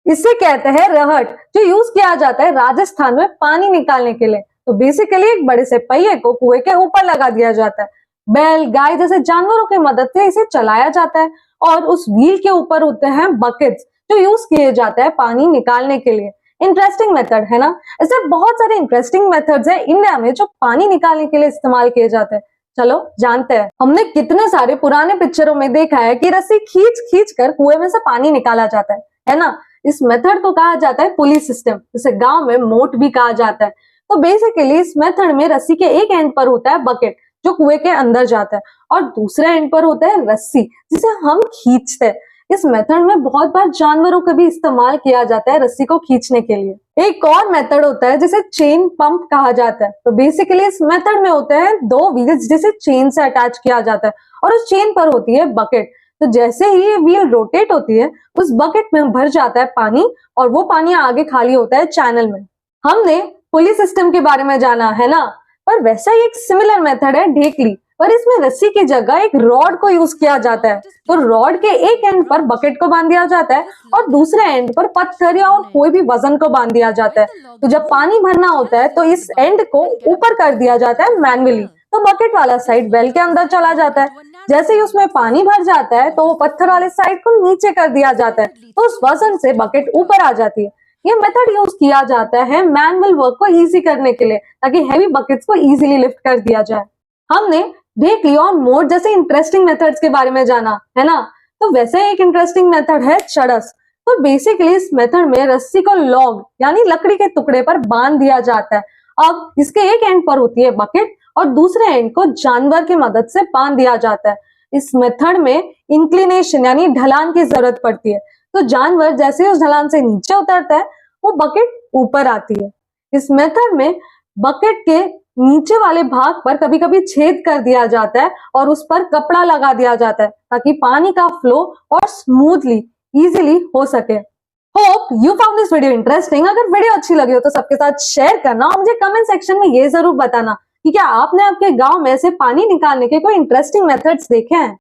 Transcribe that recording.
इसे कहते हैं रहट, जो यूज किया जाता है राजस्थान में पानी निकालने के लिए। तो बेसिकली एक बड़े से पहिए को कुएं के ऊपर लगा दिया जाता है। बैल, गाय जैसे जानवरों की मदद से इसे चलाया जाता है और उस व्हील के ऊपर होते हैं बकेट्स, जो यूज किए जाते हैं पानी निकालने के लिए। इंटरेस्टिंग मेथड है ना। ऐसे बहुत सारे इंटरेस्टिंग मेथड्स है इंडिया में जो पानी निकालने के लिए इस्तेमाल किए जाते हैं। चलो जानते हैं। हमने कितने सारे पुराने पिक्चरों में देखा है कि रस्सी खींच खींच कर कुएं में से पानी निकाला जाता है ना। इस मेथड को कहा जाता है पुली सिस्टम, जिसे गांव में मोट भी कहा जाता है। तो बेसिकली इस मेथड में रस्सी के एक एंड पर होता है बकेट, जो कुएं के अंदर जाता है, और दूसरे एंड पर होता है रस्सी, जिसे हम खींचते हैं। इस मेथड में बहुत बार जानवरों का भी इस्तेमाल किया जाता है रस्सी को खींचने के लिए। एक और मेथड होता है जिसे चेन पंप कहा जाता है। तो बेसिकली इस मेथड में होते हैं दो व्हील्स जिसे चेन से अटैच किया जाता है, और उस चेन पर होती है बकेट। तो जैसे ही ये व्हील रोटेट होती है, उस बकेट में भर जाता है पानी, और वो पानी आगे खाली होता है चैनल में। हमने पुली सिस्टम के बारे में जाना है ना, पर वैसा ही एक सिमिलर मेथड है ढेकली, पर इसमें रस्सी की जगह एक रॉड को यूज किया जाता है। तो रॉड के एक एंड पर बकेट को बांध दिया जाता है और दूसरे एंड पर पत्थर या और कोई भी वजन को बांध दिया जाता है। तो जब पानी भरना होता है तो इस एंड को ऊपर कर दिया जाता है मैनुअली, तो बकेट वाला साइड वेल के अंदर चला जाता है। जैसे ही उसमें पानी भर जाता है तो पत्थर वाले साइड को नीचे कर दिया जाता है, तो उस वजन से बकेट ऊपर आ जाती है। ये मेथड यूज किया जाता है मैनुअल वर्क को इजी करने के लिए, ताकि हैवी बकेट्स को इजीली लिफ्ट कर दिया जाए। हमने ढेकली और मोट जैसे इंटरेस्टिंग मेथड्स के बारे में जाना है ना। तो वैसे एक इंटरेस्टिंग मेथड है चरस। तो बेसिकली इस मेथड में रस्सी को लॉग यानी लकड़ी के टुकड़े पर बांध दिया जाता है। अब इसके एक एंड पर होती है बकेट और दूसरे एंड को जानवर की मदद से बांध दिया जाता है। इस मेथड में इंक्लिनेशन यानी ढलान की जरूरत पड़ती है। तो जानवर जैसे उस ढलान से नीचे उतरता है, वो बकेट ऊपर आती है। इस मेथड में बकेट के नीचे वाले भाग पर कभी कभी छेद कर दिया जाता है और उस पर कपड़ा लगा दिया जाता है, ताकि पानी का फ्लो और स्मूथली इजीली हो सके। Hope you found this video interesting. अगर वीडियो अच्छी लगी हो तो सबके साथ शेयर करना और मुझे कमेंट सेक्शन में ये जरूर बताना कि क्या आपने आपके गांव में से पानी निकालने के कोई इंटरेस्टिंग मेथड्स देखे हैं।